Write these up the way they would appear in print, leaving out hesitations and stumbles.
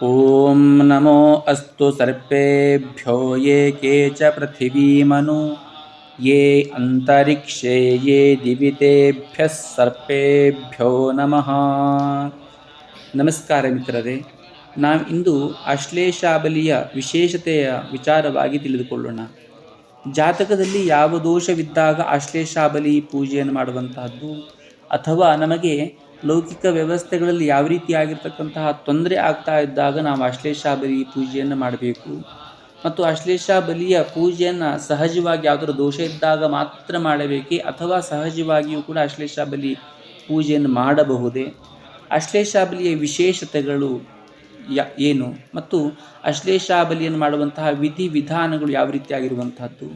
ಓಂ ನಮೋ ಅಸ್ತು ಸರ್ಪೇಭ್ಯೋ ಯೇ ಕೇಚ ಪೃಥಿವೀಮನು ಯೇ ಅಂತರಿಕ್ಷೇ ಯೇ ದಿವಿತೇಭ್ಯಃ ಸರ್ಪೇಭ್ಯೋ ನಮಃ. ನಮಸ್ಕಾರ ಮಿತ್ರರೇ, ನಾವು ಇಂದು ಆಶ್ಲೇಷಾಬಲಿಯ ವಿಶೇಷತೆಯ ವಿಚಾರವಾಗಿ ತಿಳಿದುಕೊಳ್ಳೋಣ. ಜಾತಕದಲ್ಲಿ ಯಾವ ದೋಷವಿದ್ದಾಗ ಆಶ್ಲೇಷಾಬಲಿ ಪೂಜೆಯನ್ನು ಮಾಡುವಂತಹದ್ದು, ಅಥವಾ ನಮಗೆ ಲೌಕಿಕ ವ್ಯವಸ್ಥೆಗಳಲ್ಲಿ ಯಾವ ರೀತಿಯಾಗಿರ್ತಕ್ಕಂತಹ ತೊಂದರೆ ಆಗ್ತಾ ಇದ್ದಾಗ ನಾವು ಆಶ್ಲೇಷಾಬಲಿ ಪೂಜೆಯನ್ನು ಮಾಡಬೇಕು, ಮತ್ತು ಆಶ್ಲೇಷಾಬಲಿಯ ಪೂಜೆಯನ್ನು ಸಹಜವಾಗಿ ಯಾವುದರ ದೋಷ ಇದ್ದಾಗ ಮಾತ್ರ ಮಾಡಬೇಕೇ, ಅಥವಾ ಸಹಜವಾಗಿಯೂ ಕೂಡ ಆಶ್ಲೇಷಾಬಲಿ ಪೂಜೆಯನ್ನು ಮಾಡಬಹುದೇ, ಆಶ್ಲೇಷಾಬಲಿಯ ವಿಶೇಷತೆಗಳು ಏನು, ಮತ್ತು ಆಶ್ಲೇಷಾಬಲಿಯನ್ನು ಮಾಡುವಂತಹ ವಿಧಿ ವಿಧಾನಗಳು ಯಾವ ರೀತಿಯಾಗಿರುವಂತಹದ್ದು,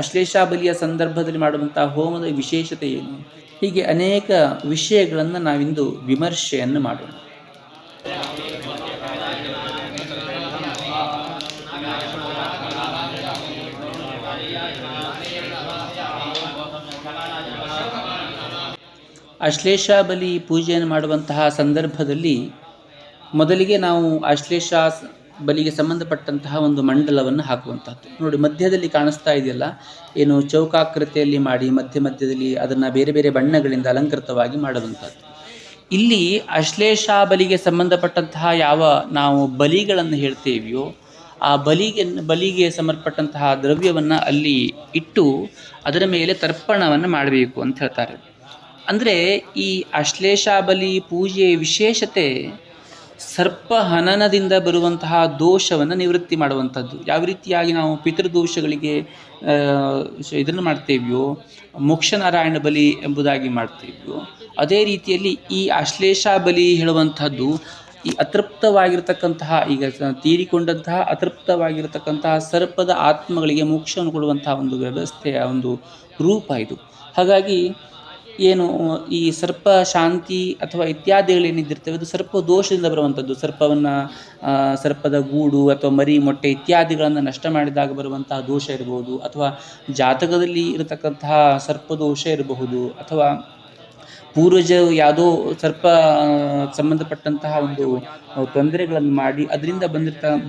ಆಶ್ಲೇಷಾಬಲಿಯ ಸಂದರ್ಭದಲ್ಲಿ ಮಾಡುವಂತಹ ಹೋಮದ ವಿಶೇಷತೆ ಏನು, ಹೀಗೆ ಅನೇಕ ವಿಷಯಗಳನ್ನು ನಾವಿಂದು ವಿಮರ್ಶೆಯನ್ನು ಮಾಡೋಣ. ಆಶ್ಲೇಷಾಬಲಿ ಪೂಜೆಯನ್ನು ಮಾಡುವಂತಹ ಸಂದರ್ಭದಲ್ಲಿ ಮೊದಲಿಗೆ ನಾವು ಆಶ್ಲೇಷ ಬಲಿಗೆ ಸಂಬಂಧಪಟ್ಟಂತಹ ಒಂದು ಮಂಡಲವನ್ನು ಹಾಕುವಂಥದ್ದು. ನೋಡಿ, ಮಧ್ಯದಲ್ಲಿ ಕಾಣಿಸ್ತಾ ಇದೆಯಲ್ಲ, ಏನು ಚೌಕಾಕೃತಿಯಲ್ಲಿ ಮಾಡಿ ಮಧ್ಯದಲ್ಲಿ ಅದನ್ನು ಬೇರೆ ಬೇರೆ ಬಣ್ಣಗಳಿಂದ ಅಲಂಕೃತವಾಗಿ ಮಾಡುವಂಥದ್ದು. ಇಲ್ಲಿ ಆಶ್ಲೇಷಾಬಲಿಗೆ ಸಂಬಂಧಪಟ್ಟಂತಹ ಯಾವ ನಾವು ಬಲಿಗಳನ್ನು ಹೇಳ್ತೇವೆಯೋ ಆ ಬಲಿಗೆ ಸಮರ್ಪಟ್ಟಂತಹ ದ್ರವ್ಯವನ್ನು ಅಲ್ಲಿ ಇಟ್ಟು ಅದರ ಮೇಲೆ ತರ್ಪಣವನ್ನು ಮಾಡಬೇಕು ಅಂತ ಹೇಳ್ತಾರೆ. ಅಂದರೆ ಈ ಆಶ್ಲೇಷಾಬಲಿ ಪೂಜೆಯ ವಿಶೇಷತೆ ಸರ್ಪ ಹನನದಿಂದ ಬರುವಂತಹ ದೋಷವನ್ನು ನಿವೃತ್ತಿ ಮಾಡುವಂಥದ್ದು. ಯಾವ ರೀತಿಯಾಗಿ ನಾವು ಪಿತೃದೋಷಗಳಿಗೆ ಇದನ್ನು ಮಾಡ್ತೇವೆಯೋ, ಮೋಕ್ಷನಾರಾಯಣ ಬಲಿ ಎಂಬುದಾಗಿ ಮಾಡ್ತೇವೆಯೋ, ಅದೇ ರೀತಿಯಲ್ಲಿ ಈ ಆಶ್ಲೇಷಾಬಲಿ ಹೇಳುವಂಥದ್ದು ಈ ಅತೃಪ್ತವಾಗಿರ್ತಕ್ಕಂತಹ, ಈಗ ತೀರಿಕೊಂಡಂತಹ ಅತೃಪ್ತವಾಗಿರತಕ್ಕಂತಹ ಸರ್ಪದ ಆತ್ಮಗಳಿಗೆ ಮೋಕ್ಷವನ್ನು ಕೊಡುವಂತಹ ಒಂದು ವ್ಯವಸ್ಥೆಯ ಒಂದು ರೂಪ ಇದು. ಹಾಗಾಗಿ ಏನು ಈ ಸರ್ಪ ಶಾಂತಿ ಅಥವಾ ಇತ್ಯಾದಿಗಳೇನಿದ್ದಿರ್ತವೆ ಅದು ಸರ್ಪ ದೋಷದಿಂದ ಬರುವಂಥದ್ದು. ಸರ್ಪದ ಗೂಡು ಅಥವಾ ಮರಿ ಮೊಟ್ಟೆ ಇತ್ಯಾದಿಗಳನ್ನು ನಷ್ಟ ಮಾಡಿದಾಗ ಬರುವಂತಹ ದೋಷ ಇರಬಹುದು, ಅಥವಾ ಜಾತಕದಲ್ಲಿ ಇರತಕ್ಕಂತಹ ಸರ್ಪದೋಷ ಇರಬಹುದು, ಅಥವಾ ಪೂರ್ವಜ ಯಾವುದೋ ಸರ್ಪ ಸಂಬಂಧಪಟ್ಟಂತಹ ಒಂದು ತೊಂದರೆಗಳನ್ನು ಮಾಡಿ ಅದರಿಂದ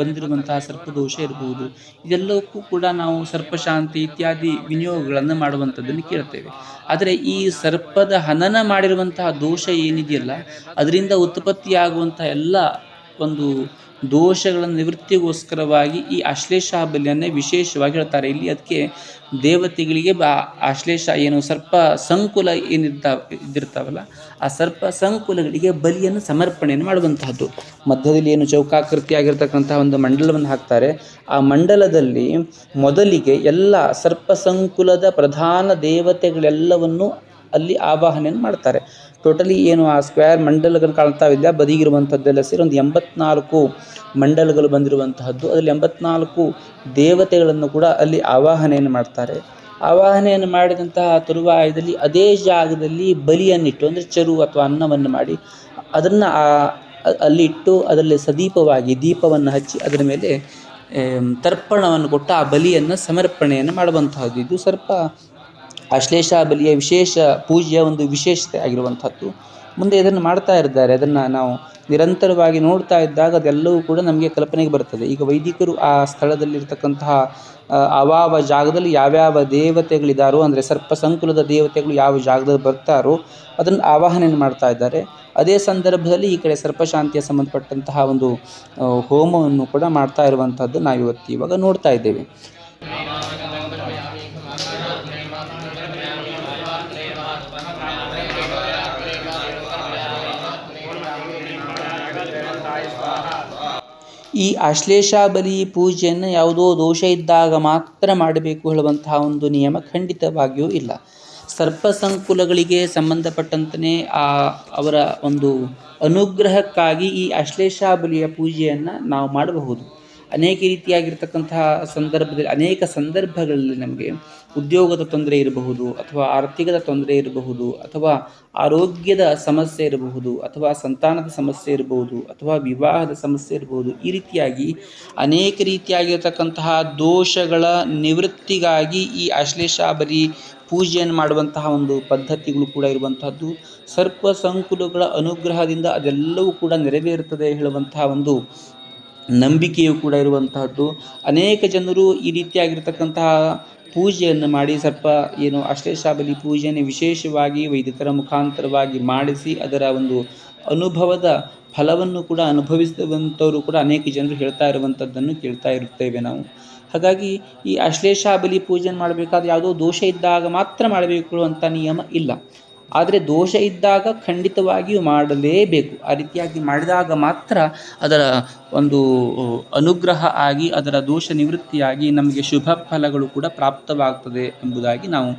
ಬಂದಿರುವಂತಹ ಸರ್ಪದೋಷ ಇರಬಹುದು. ಇದೆಲ್ಲಕ್ಕೂ ಕೂಡ ನಾವು ಸರ್ಪಶಾಂತಿ ಇತ್ಯಾದಿ ವಿನಿಯೋಗಗಳನ್ನು ಮಾಡುವಂಥದ್ದನ್ನು ಕೇಳ್ತೇವೆ. ಆದರೆ ಈ ಸರ್ಪದ ಹನನ ಮಾಡಿರುವಂತಹ ದೋಷ ಏನಿದೆಯಲ್ಲ, ಅದರಿಂದ ಉತ್ಪತ್ತಿಯಾಗುವಂತಹ ಎಲ್ಲ ಒಂದು ದೋಷಗಳ ನಿವೃತ್ತಿಗೋಸ್ಕರವಾಗಿ ಈ ಆಶ್ಲೇಷಾಬಲಿಯನ್ನೇ ವಿಶೇಷವಾಗಿ ಹೇಳ್ತಾರೆ. ಇಲ್ಲಿ ಅದಕ್ಕೆ ದೇವತೆಗಳಿಗೆ ಆಶ್ಲೇಷ ಏನು ಸರ್ಪ ಸಂಕುಲ ಇದ್ದಿರ್ತಾವಲ್ಲ, ಆ ಸರ್ಪ ಸಂಕುಲಗಳಿಗೆ ಬಲಿಯನ್ನು ಸಮರ್ಪಣೆಯನ್ನು ಮಾಡುವಂತಹದ್ದು. ಮಧ್ಯದಲ್ಲಿ ಏನು ಚೌಕಾಕೃತಿಯಾಗಿರ್ತಕ್ಕಂತಹ ಒಂದು ಮಂಡಲವನ್ನು ಹಾಕ್ತಾರೆ. ಆ ಮಂಡಲದಲ್ಲಿ ಮೊದಲಿಗೆ ಎಲ್ಲ ಸರ್ಪ ಸಂಕುಲದ ಪ್ರಧಾನ ದೇವತೆಗಳೆಲ್ಲವನ್ನು ಅಲ್ಲಿ ಆವಾಹನೆಯನ್ನು ಮಾಡ್ತಾರೆ. ಟೋಟಲಿ ಏನು ಆ ಸ್ಕ್ವೇರ್ ಮಂಡಲಗಳು ಕಾಣ್ತಾವಿಲ್ಲ, ಬದಿಗಿರುವಂಥದ್ದೆಲ್ಲ ಸೇರಿ ಒಂದು 84 ಮಂಡಲಗಳು ಬಂದಿರುವಂತಹದ್ದು. ಅದರಲ್ಲಿ 84 ದೇವತೆಗಳನ್ನು ಕೂಡ ಅಲ್ಲಿ ಆವಾಹನೆಯನ್ನು ಮಾಡ್ತಾರೆ. ಆವಾಹನೆಯನ್ನು ಮಾಡಿದಂತಹ ತರುವಾಯದಲ್ಲಿ ಅದೇ ಜಾಗದಲ್ಲಿ ಬಲಿಯನ್ನಿಟ್ಟು, ಅಂದರೆ ಚರು ಅಥವಾ ಅನ್ನವನ್ನು ಮಾಡಿ ಅದನ್ನು ಅಲ್ಲಿ ಇಟ್ಟು ಅದರಲ್ಲಿ ಸದೀಪವಾಗಿ ದೀಪವನ್ನು ಹಚ್ಚಿ ಅದರ ಮೇಲೆ ತರ್ಪಣವನ್ನು ಕೊಟ್ಟು ಆ ಬಲಿಯನ್ನು ಸಮರ್ಪಣೆಯನ್ನು ಮಾಡುವಂತಹದ್ದು. ಇದು ಸರ್ಪ ಆಶ್ಲೇಷಾಬಲಿಯ ವಿಶೇಷ ಪೂಜೆಯ ಒಂದು ವಿಶೇಷತೆ ಆಗಿರುವಂಥದ್ದು. ಮುಂದೆ ಇದನ್ನು ಮಾಡ್ತಾ ಇದ್ದಾರೆ. ಅದನ್ನು ನಾವು ನಿರಂತರವಾಗಿ ನೋಡ್ತಾ ಇದ್ದಾಗ ಅದೆಲ್ಲವೂ ಕೂಡ ನಮಗೆ ಕಲ್ಪನೆಗೆ ಬರ್ತದೆ. ಈಗ ವೈದಿಕರು ಆ ಸ್ಥಳದಲ್ಲಿರ್ತಕ್ಕಂತಹ ಅವಾವ ಜಾಗದಲ್ಲಿ ಯಾವ್ಯಾವ ದೇವತೆಗಳಿದ್ದಾರೋ, ಅಂದರೆ ಸರ್ಪ ಸಂಕುಲದ ದೇವತೆಗಳು ಯಾವ ಜಾಗದಲ್ಲಿ ಬರ್ತಾರೋ ಅದನ್ನು ಆವಾಹನೆಯನ್ನು ಮಾಡ್ತಾ ಇದ್ದಾರೆ. ಅದೇ ಸಂದರ್ಭದಲ್ಲಿ ಈ ಕಡೆ ಸರ್ಪಶಾಂತಿಯ ಸಂಬಂಧಪಟ್ಟಂತಹ ಒಂದು ಹೋಮವನ್ನು ಕೂಡ ಮಾಡ್ತಾ ಇರುವಂಥದ್ದು ನಾವಿವತ್ತು ಇವಾಗ ನೋಡ್ತಾ ಇದ್ದೇವೆ. ಈ ಆಶ್ಲೇಷಾಬಲಿ ಪೂಜೆಯನ್ನು ಯಾವುದೋ ದೋಷ ಇದ್ದಾಗ ಮಾತ್ರ ಮಾಡಬೇಕು ಹೇಳುವಂತಹ ಒಂದು ನಿಯಮ ಖಂಡಿತವಾಗಿಯೂ ಇಲ್ಲ. ಸರ್ಪ ಸಂಕುಲಗಳಿಗೆ ಸಂಬಂಧಪಟ್ಟಂತೆ ಅವರ ಒಂದು ಅನುಗ್ರಹಕ್ಕಾಗಿ ಈ ಆಶ್ಲೇಷಾಬಲಿಯ ಪೂಜೆಯನ್ನು ನಾವು ಮಾಡಬಹುದು. ಅನೇಕ ರೀತಿಯಾಗಿರ್ತಕ್ಕಂತಹ ಅನೇಕ ಸಂದರ್ಭಗಳಲ್ಲಿ ನಮಗೆ ಉದ್ಯೋಗದ ತೊಂದರೆ ಇರಬಹುದು, ಅಥವಾ ಆರ್ಥಿಕದ ತೊಂದರೆ ಇರಬಹುದು, ಅಥವಾ ಆರೋಗ್ಯದ ಸಮಸ್ಯೆ ಇರಬಹುದು, ಅಥವಾ ಸಂತಾನದ ಸಮಸ್ಯೆ ಇರಬಹುದು, ಅಥವಾ ವಿವಾಹದ ಸಮಸ್ಯೆ ಇರಬಹುದು. ಈ ರೀತಿಯಾಗಿ ಅನೇಕ ರೀತಿಯಾಗಿರ್ತಕ್ಕಂತಹ ದೋಷಗಳ ನಿವೃತ್ತಿಗಾಗಿ ಈ ಆಶ್ಲೇಷಾಬಲಿ ಪೂಜೆಯನ್ನು ಮಾಡುವಂತಹ ಒಂದು ಪದ್ಧತಿಗಳು ಕೂಡ ಇರುವಂತಹದ್ದು. ಸರ್ಪ ಸಂಕುಲಗಳ ಅನುಗ್ರಹದಿಂದ ಅದೆಲ್ಲವೂ ಕೂಡ ನೆರವೇರುತ್ತದೆ ಹೇಳುವಂತಹ ಒಂದು ನಂಬಿಕೆಯೂ ಕೂಡ ಇರುವಂತಹದ್ದು. ಅನೇಕ ಜನರು ಈ ರೀತಿಯಾಗಿರ್ತಕ್ಕಂತಹ ಪೂಜೆಯನ್ನು ಮಾಡಿ ಏನು ಅಶ್ಲೇಷಾಬಲಿ ಪೂಜೆಯನ್ನು ವಿಶೇಷವಾಗಿ ವೈದಿಕರ ಮುಖಾಂತರವಾಗಿ ಮಾಡಿಸಿ ಅದರ ಒಂದು ಅನುಭವದ ಫಲವನ್ನು ಕೂಡ ಅನುಭವಿಸಿದಂಥವರು ಕೂಡ ಅನೇಕ ಜನರು ಹೇಳ್ತಾ ಇರುವಂಥದ್ದನ್ನು ಕೇಳ್ತಾ ಇರುತ್ತೇವೆ ನಾವು. ಹಾಗಾಗಿ ಈ ಅಶ್ಲೇಷಾಬಲಿ ಪೂಜೆಯನ್ನು ಮಾಡಬೇಕಾದ್ರೆ ಯಾವುದೋ ದೋಷ ಇದ್ದಾಗ ಮಾತ್ರ ಮಾಡಬೇಕು ಅಂತ ನಿಯಮ ಇಲ್ಲ. ಆದರೆ ದೋಷ ಇದ್ದಾಗ ಖಂಡಿತವಾಗಿಯೂ ಮಾಡಲೇಬೇಕು. ಆ ರೀತಿಯಾಗಿ ಮಾಡಿದಾಗ ಮಾತ್ರ ಅದರ ಒಂದು ಅನುಗ್ರಹ ಆಗಿ ಅದರ ದೋಷ ನಿವೃತ್ತಿಯಾಗಿ ನಮಗೆ ಶುಭ ಫಲಗಳು ಕೂಡ ಪ್ರಾಪ್ತವಾಗ್ತದೆ ಎಂಬುದಾಗಿ ನಾವು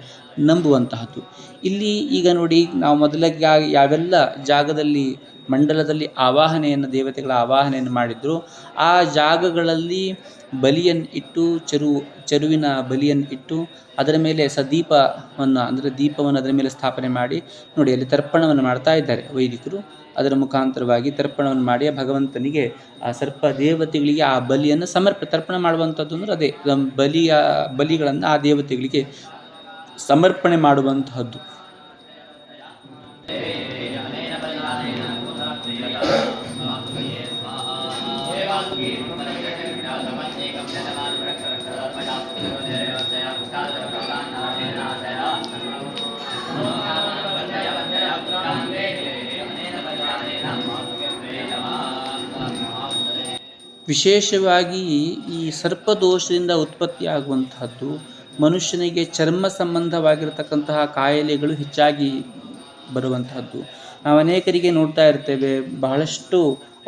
ನಂಬುವಂತಹದ್ದು. ಇಲ್ಲಿ ಈಗ ನೋಡಿ, ನಾವು ಮೊದಲಿಗೆ ಯಾವೆಲ್ಲ ಜಾಗದಲ್ಲಿ ಮಂಡಲದಲ್ಲಿ ಆವಾಹನೆಯನ್ನು ದೇವತೆಗಳ ಆವಾಹನೆಯನ್ನು ಮಾಡಿದ್ರು ಆ ಜಾಗಗಳಲ್ಲಿ ಬಲಿಯನ್ನು ಇಟ್ಟು ಚರುವಿನ ಬಲಿಯನ್ನು ಇಟ್ಟು ಅದರ ಮೇಲೆ ದೀಪವನ್ನು ಅದರ ಮೇಲೆ ಸ್ಥಾಪನೆ ಮಾಡಿ ನೋಡಿ, ಅಲ್ಲಿ ತರ್ಪಣವನ್ನು ಮಾಡ್ತಾ ಇದ್ದಾರೆ ವೈದಿಕರು. ಅದರ ಮುಖಾಂತರವಾಗಿ ತರ್ಪಣವನ್ನು ಮಾಡಿ ಆ ಭಗವಂತನಿಗೆ, ಆ ಸರ್ಪ ದೇವತೆಗಳಿಗೆ ಆ ಬಲಿಯನ್ನು ತರ್ಪಣ ಮಾಡುವಂಥದ್ದು ಅಂದರೆ ಅದೇ ಬಲಿಗಳನ್ನು ಆ ದೇವತೆಗಳಿಗೆ ಸಮರ್ಪಣೆ ಮಾಡುವಂತಹದ್ದು. ವಿಶೇಷವಾಗಿ ಈ ಸರ್ಪದೋಷದಿಂದ ಉತ್ಪತ್ತಿಯಾಗುವಂತಹದ್ದು ಮನುಷ್ಯನಿಗೆ ಚರ್ಮ ಸಂಬಂಧವಾಗಿರತಕ್ಕಂತಹ ಕಾಯಿಲೆಗಳು ಹೆಚ್ಚಾಗಿ ಬರುವಂತಹದ್ದು. ನಾವು ಅನೇಕರಿಗೆ ನೋಡ್ತಾ ಇರ್ತೇವೆ, ಬಹಳಷ್ಟು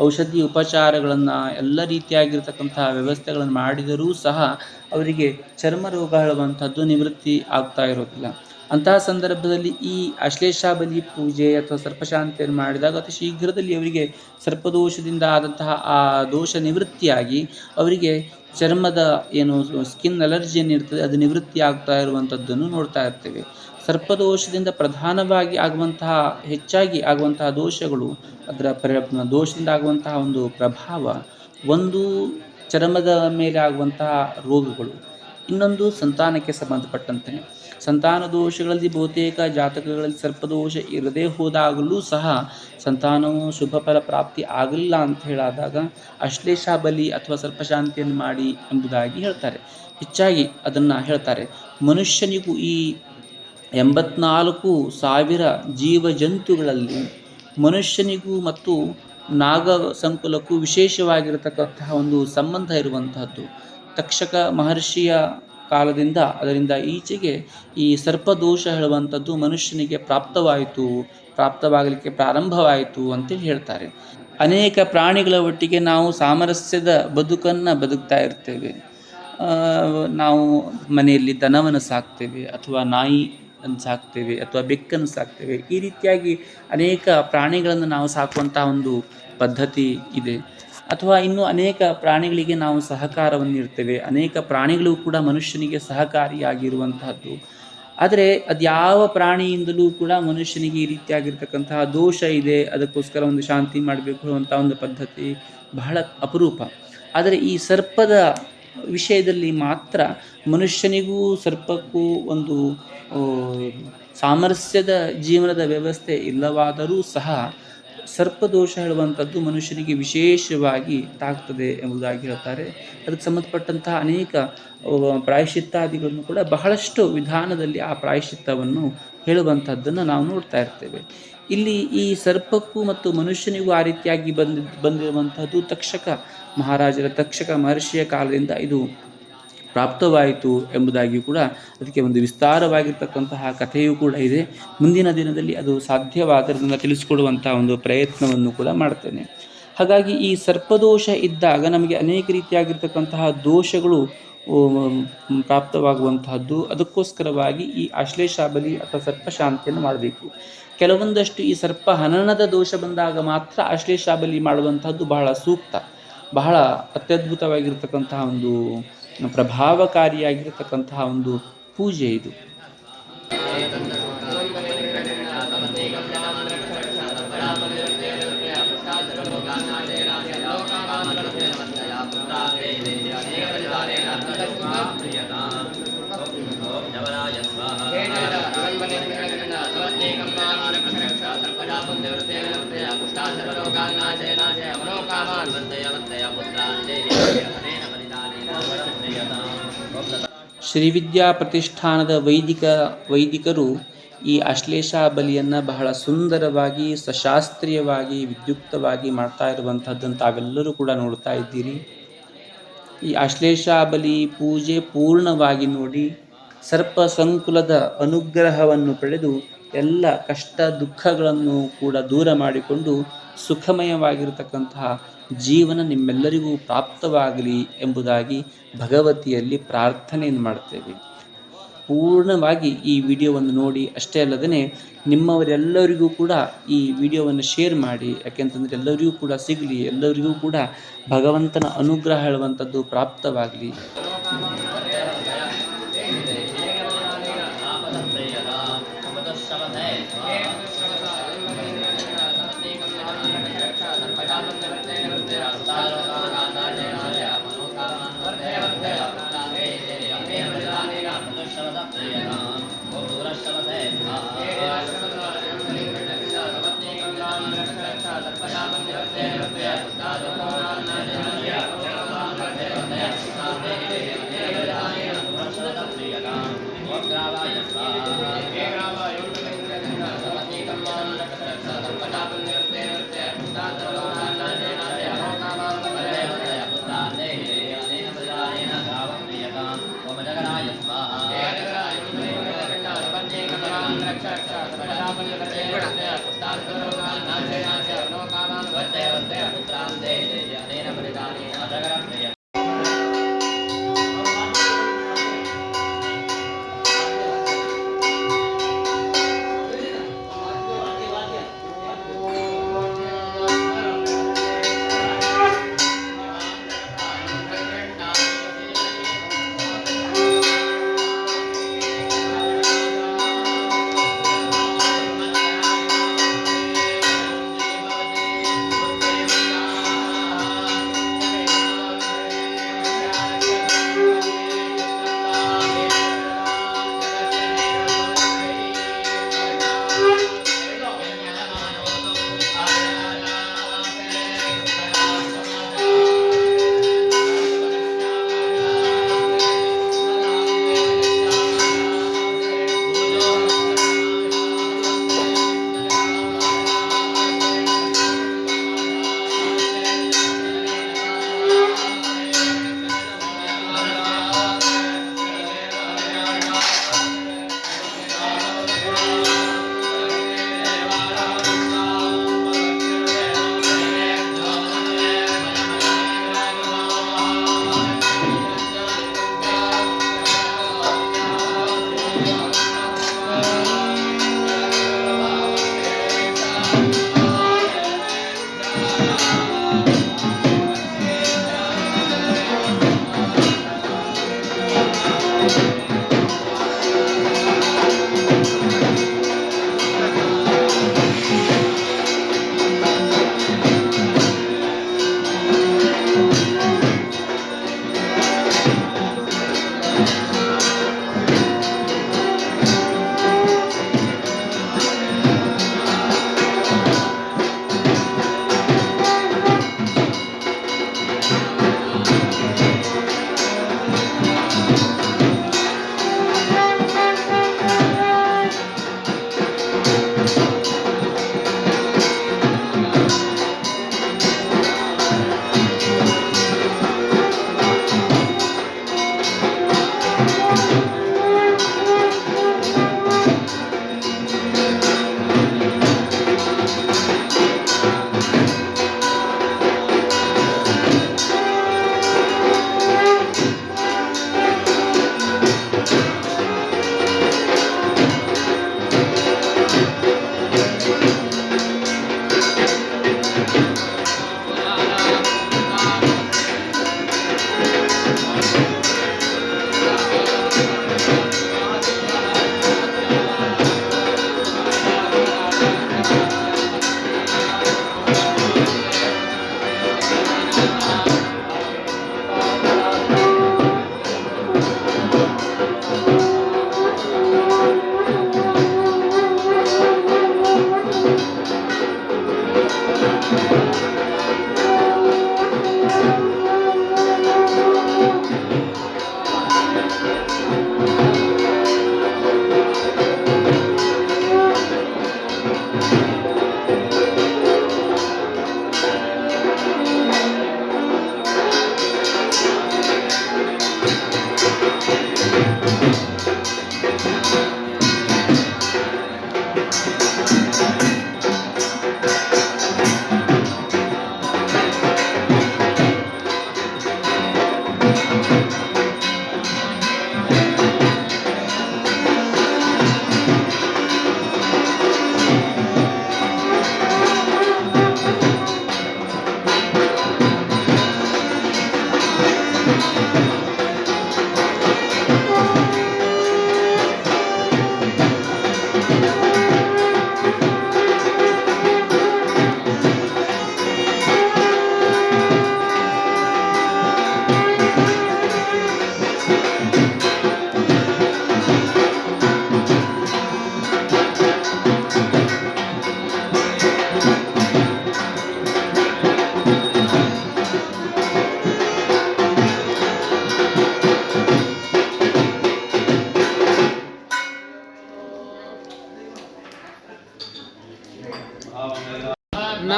ಔಷಧಿ ಉಪಚಾರಗಳನ್ನು ಎಲ್ಲ ರೀತಿಯಾಗಿರ್ತಕ್ಕಂತಹ ವ್ಯವಸ್ಥೆಗಳನ್ನು ಮಾಡಿದರೂ ಸಹ ಅವರಿಗೆ ಚರ್ಮ ರೋಗ ಹೇಳುವಂಥದ್ದು ನಿವೃತ್ತಿ ಆಗ್ತಾ ಇರೋದಿಲ್ಲ. ಅಂತಹ ಸಂದರ್ಭದಲ್ಲಿ ಈ ಅಶ್ಲೇಷಾಬಲಿ ಪೂಜೆ ಅಥವಾ ಸರ್ಪಶಾಂತಿಯನ್ನು ಮಾಡಿದಾಗ ಅತಿ ಶೀಘ್ರದಲ್ಲಿ ಅವರಿಗೆ ಸರ್ಪದೋಷದಿಂದ ಆದಂತಹ ಆ ದೋಷ ನಿವೃತ್ತಿಯಾಗಿ ಅವರಿಗೆ ಚರ್ಮದ ಸ್ಕಿನ್ ಅಲರ್ಜಿ ಏನಿರ್ತದೆ ಅದು ನಿವೃತ್ತಿ ಆಗ್ತಾ ಇರುವಂಥದ್ದನ್ನು ನೋಡ್ತಾ ಇರ್ತೇವೆ. ಸರ್ಪದೋಷದಿಂದ ಪ್ರಧಾನವಾಗಿ ಹೆಚ್ಚಾಗಿ ಆಗುವಂತಹ ದೋಷಗಳು, ಅದರ ದೋಷದಿಂದ ಆಗುವಂತಹ ಒಂದು ಪ್ರಭಾವ, ಒಂದು ಚರ್ಮದ ಮೇಲೆ ಆಗುವಂತಹ ರೋಗಗಳು, ಇನ್ನೊಂದು ಸಂತಾನಕ್ಕೆ ಸಂಬಂಧಪಟ್ಟಂತೆ. ಸಂತಾನ ದೋಷಗಳಲ್ಲಿ ಬಹುತೇಕ ಜಾತಕಗಳಲ್ಲಿ ಸರ್ಪದೋಷ ಇರದೇ ಹೋದಾಗಲೂ ಸಹ ಸಂತಾನವು ಶುಭ ಫಲ ಪ್ರಾಪ್ತಿ ಆಗಲಿಲ್ಲ ಅಂತ ಹೇಳಾದಾಗ ಅಶ್ಲೇಷಾಬಲಿ ಅಥವಾ ಸರ್ಪಶಾಂತಿಯನ್ನು ಮಾಡಿ ಎಂಬುದಾಗಿ ಹೇಳ್ತಾರೆ. ಹೆಚ್ಚಾಗಿ ಅದನ್ನು ಹೇಳ್ತಾರೆ. ಮನುಷ್ಯನಿಗೂ ಈ 84,000 ಜೀವಜಂತುಗಳಲ್ಲಿ ಮನುಷ್ಯನಿಗೂ ಮತ್ತು ನಾಗ ಸಂಕುಲಕ್ಕೂ ವಿಶೇಷವಾಗಿರತಕ್ಕಂತಹ ಒಂದು ಸಂಬಂಧ ಇರುವಂತಹದ್ದು. ತಕ್ಷಕ ಮಹರ್ಷಿಯ ಕಾಲದಿಂದ ಅದರಿಂದ ಈಚೆಗೆ ಈ ಸರ್ಪದೋಷ ಹೇಳುವಂಥದ್ದು ಮನುಷ್ಯನಿಗೆ ಪ್ರಾಪ್ತವಾಗಲಿಕ್ಕೆ ಪ್ರಾರಂಭವಾಯಿತು ಅಂತೇಳಿ ಹೇಳ್ತಾರೆ. ಅನೇಕ ಪ್ರಾಣಿಗಳ ಒಟ್ಟಿಗೆ ನಾವು ಸಾಮರಸ್ಯದ ಬದುಕನ್ನು ಬದುಕ್ತಾ ಇರ್ತೇವೆ. ನಾವು ಮನೆಯಲ್ಲಿ ದನವನ್ನು ಸಾಕ್ತೇವೆ, ಅಥವಾ ನಾಯಿ ಸಾಕ್ತೇವೆ, ಅಥವಾ ಬೆಕ್ಕನ್ನು ಸಾಕ್ತೇವೆ. ಈ ರೀತಿಯಾಗಿ ಅನೇಕ ಪ್ರಾಣಿಗಳನ್ನು ನಾವು ಸಾಕುವಂತಹ ಒಂದು ಪದ್ಧತಿ ಇದೆ. ಅಥವಾ ಇನ್ನು ಅನೇಕ ಪ್ರಾಣಿಗಳಿಗೆ ನಾವು ಸಹಕಾರವನ್ನು ನೀಡ್ತೇವೆ. ಅನೇಕ ಪ್ರಾಣಿಗಳು ಕೂಡ ಮನುಷ್ಯನಿಗೆ ಸಹಕಾರಿಯಾಗಿರುವಂತಹದ್ದು. ಆದರೆ ಅದ್ಯಾವ ಪ್ರಾಣಿಯಿಂದಲೂ ಕೂಡ ಮನುಷ್ಯನಿಗೆ ಈ ರೀತಿಯಾಗಿರ್ತಕ್ಕಂತಹ ದೋಷ ಇದೆ, ಅದಕ್ಕೋಸ್ಕರ ಒಂದು ಶಾಂತಿ ಮಾಡಬೇಕು ಅಂತ ಒಂದು ಪದ್ಧತಿ ಬಹಳ ಅಪರೂಪ. ಆದರೆ ಈ ಸರ್ಪದ ವಿಷಯದಲ್ಲಿ ಮಾತ್ರ ಮನುಷ್ಯನಿಗೂ ಸರ್ಪಕ್ಕೂ ಒಂದು ಸಾಮರಸ್ಯದ ಜೀವನದ ವ್ಯವಸ್ಥೆ ಇಲ್ಲವಾದರೂ ಸಹ ಸರ್ಪದೋಷ ಹೇಳುವಂಥದ್ದು ಮನುಷ್ಯನಿಗೆ ವಿಶೇಷವಾಗಿ ತಾಗ್ತದೆ ಎಂಬುದಾಗಿ ಹೇಳ್ತಾರೆ. ಅದಕ್ಕೆ ಸಂಬಂಧಪಟ್ಟಂತಹ ಅನೇಕ ಪ್ರಾಯಶ್ಚಿತ್ತಾದಿಗಳನ್ನು ಕೂಡ ಬಹಳಷ್ಟು ವಿಧಾನದಲ್ಲಿ ಆ ಪ್ರಾಯಶ್ಚಿತ್ತವನ್ನು ಹೇಳುವಂಥದ್ದನ್ನು ನಾವು ನೋಡ್ತಾ ಇರ್ತೇವೆ. ಇಲ್ಲಿ ಈ ಸರ್ಪಕ್ಕೂ ಮತ್ತು ಮನುಷ್ಯನಿಗೂ ಆ ರೀತಿಯಾಗಿ ಬಂದಿರುವಂಥದ್ದು ತಕ್ಷಕ ಮಹರ್ಷಿಯ ಕಾಲದಿಂದ ಇದು ಪ್ರಾಪ್ತವಾಯಿತು ಎಂಬುದಾಗಿ ಕೂಡ ಅದಕ್ಕೆ ಒಂದು ವಿಸ್ತಾರವಾಗಿರ್ತಕ್ಕಂತಹ ಕಥೆಯೂ ಕೂಡ ಇದೆ. ಮುಂದಿನ ದಿನದಲ್ಲಿ ಅದು ಸಾಧ್ಯವಾದದನ್ನು ತಿಳಿಸಿಕೊಡುವಂತಹ ಒಂದು ಪ್ರಯತ್ನವನ್ನು ಕೂಡ ಮಾಡ್ತೇನೆ. ಹಾಗಾಗಿ ಈ ಸರ್ಪದೋಷ ಇದ್ದಾಗ ನಮಗೆ ಅನೇಕ ರೀತಿಯಾಗಿರ್ತಕ್ಕಂತಹ ದೋಷಗಳು ಪ್ರಾಪ್ತವಾಗುವಂತಹದ್ದು. ಅದಕ್ಕೋಸ್ಕರವಾಗಿ ಈ ಅಶ್ಲೇಷಾಬಲಿ ಅಥವಾ ಸರ್ಪಶಾಂತಿಯನ್ನು ಮಾಡಬೇಕು. ಕೆಲವೊಂದಷ್ಟು ಈ ಸರ್ಪ ಹನನದ ದೋಷ ಬಂದಾಗ ಮಾತ್ರ ಅಶ್ಲೇಷಾಬಲಿ ಮಾಡುವಂತಹದ್ದು ಬಹಳ ಸೂಕ್ತ, ಬಹಳ ಅತ್ಯದ್ಭುತವಾಗಿರ್ತಕ್ಕಂತಹ ಒಂದು ಪ್ರಭಾವಕಾರಿಯಾಗಿರ್ತಕ್ಕಂತಹ ಒಂದು ಪೂಜೆ ಇದು. ಶ್ರೀವಿದ್ಯಾ ಪ್ರತಿಷ್ಠಾನದ ವೈದಿಕರು ಈ ಆಶ್ಲೇಷ ಬಲಿಯನ್ನು ಬಹಳ ಸುಂದರವಾಗಿ ಸಶಾಸ್ತ್ರೀಯವಾಗಿ ವಿದ್ಯುಕ್ತವಾಗಿ ಮಾಡ್ತಾ ಇರುವಂಥದ್ದನ್ನು ತಾವೆಲ್ಲರೂ ಕೂಡ ನೋಡ್ತಾ ಇದ್ದೀರಿ. ಈ ಆಶ್ಲೇಷ ಬಲಿ ಪೂಜೆ ಪೂರ್ಣವಾಗಿ ನೋಡಿ ಸರ್ಪ ಸಂಕುಲದ ಅನುಗ್ರಹವನ್ನು ಪಡೆದು ಎಲ್ಲ ಕಷ್ಟ ದುಃಖಗಳನ್ನು ಕೂಡ ದೂರ ಮಾಡಿಕೊಂಡು ಸುಖಮಯವಾಗಿರತಕ್ಕಂತಹ ಜೀವನ ನಿಮ್ಮೆಲ್ಲರಿಗೂ ಪ್ರಾಪ್ತವಾಗಲಿ ಎಂಬುದಾಗಿ ಭಗವತಿಯಲ್ಲಿ ಪ್ರಾರ್ಥನೆಯನ್ನು ಮಾಡ್ತೇವೆ. ಪೂರ್ಣವಾಗಿ ಈ ವಿಡಿಯೋವನ್ನು ನೋಡಿ ಅಷ್ಟೇ ಅಲ್ಲದೇ ನಿಮ್ಮವರೆಲ್ಲರಿಗೂ ಕೂಡ ಈ ವಿಡಿಯೋವನ್ನು ಶೇರ್ ಮಾಡಿ. ಯಾಕೆಂತಂದರೆ ಎಲ್ಲರಿಗೂ ಕೂಡ ಸಿಗಲಿ, ಎಲ್ಲರಿಗೂ ಕೂಡ ಭಗವಂತನ ಅನುಗ್ರಹ ಹೇಳುವಂಥದ್ದು ಪ್ರಾಪ್ತವಾಗಲಿ.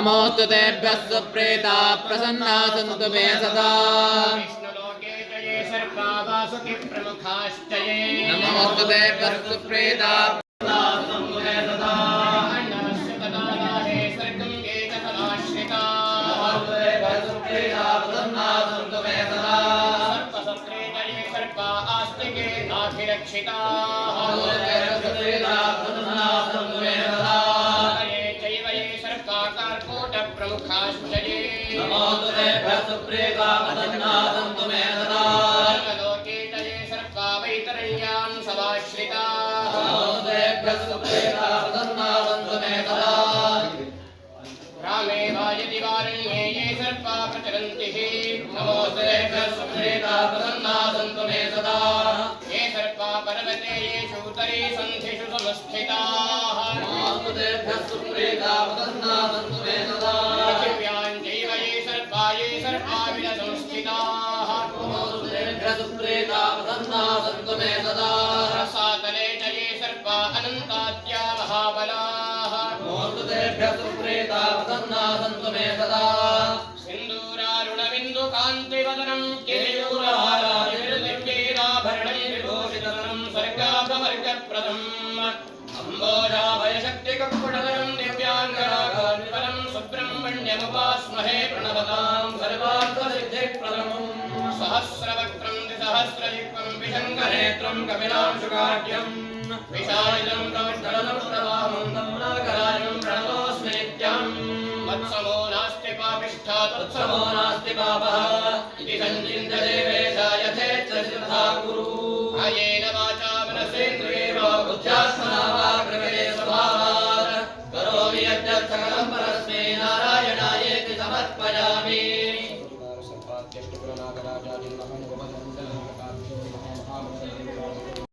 नमोऽस्तु तेभ्यः सुप्रीता प्रसन्ना सन्तु मे सदा विष्णुलोके च ये सर्पा वासुकि प्रमुखाश्च ये नमोऽस्तु तेभ्यः सुप्रीता सन्तु मे सदा अन्नस्य तदादाहे सर्गं ये च फलाश्रिताः सुप्रीता प्रसन्ना सन्तु मे सदा सर्पसत्रे च ये सर्पा आस्तिके नाभिरक्षिताः सुप्रीता प्रसन्ना सन्तु मे सदा ये चैव ये सर्पा कार्कोटप्रमुखाश्च ये नमोऽस्तु तेभ्यः सुप्रीता प्रसन्ना सन्तु मे सदा लोके च ये सर्पा वैतरण्यां समाश्रिताः नमोऽस्तु तेभ्यः सुप्रीता प्रसन्ना सन्तु मे सदा रामे वा यदि वारण्ये ये सर्पा प्रचरन्ति नमोऽस्तु तेभ्यः सुप्रीता प्रसन्ना सन्तु मे सदा ये सर्पा पर्वते येषु उतरे सन्धिषु समस्थिताः नमोऽस्तु तेभ्यः सुप्रीता प्रसन्ना सन्तु मे सदा पृथिव्यां चैव ये सर्पा विलसंस्थिताः नमोऽस्तु तेभ्यः सुप्रीता प्रसन्ना सन्तु मे सदा रसातले च ये सर्पा अनन्ताद्या महाबलाः नमोऽस्तु तेभ्यः सुप्रीता प्रसन्ना सन्तु मे सदा सिन्दूरारुणबिन्दुकान्तिवदनं केयूरहारादिर्दिव्यैराभरणं विभूषितधरं स्वर्गाभवर्गप्रदम् अम्बोजाभयशक्तिककुटधरं दिव्याङ्गरागान्वितं सुब्रह्मण्यमुपास्महे प्रणवतां सर्वार्थसिद्धिप्रदम् सहस्रवक्त्रं द्विसहस्रजिह्वं विशङ्कनेत्रं कपिलांशुकाढ्यम् विशालिनं प्रविष्टलं प्रवाहं तम्नाकराजं प्रणतोऽस्मि नित्यम् मत्समो नास्ति पापिष्ठा उत्सवो नास्ति पापः इति सञ्चिन्त्य देवे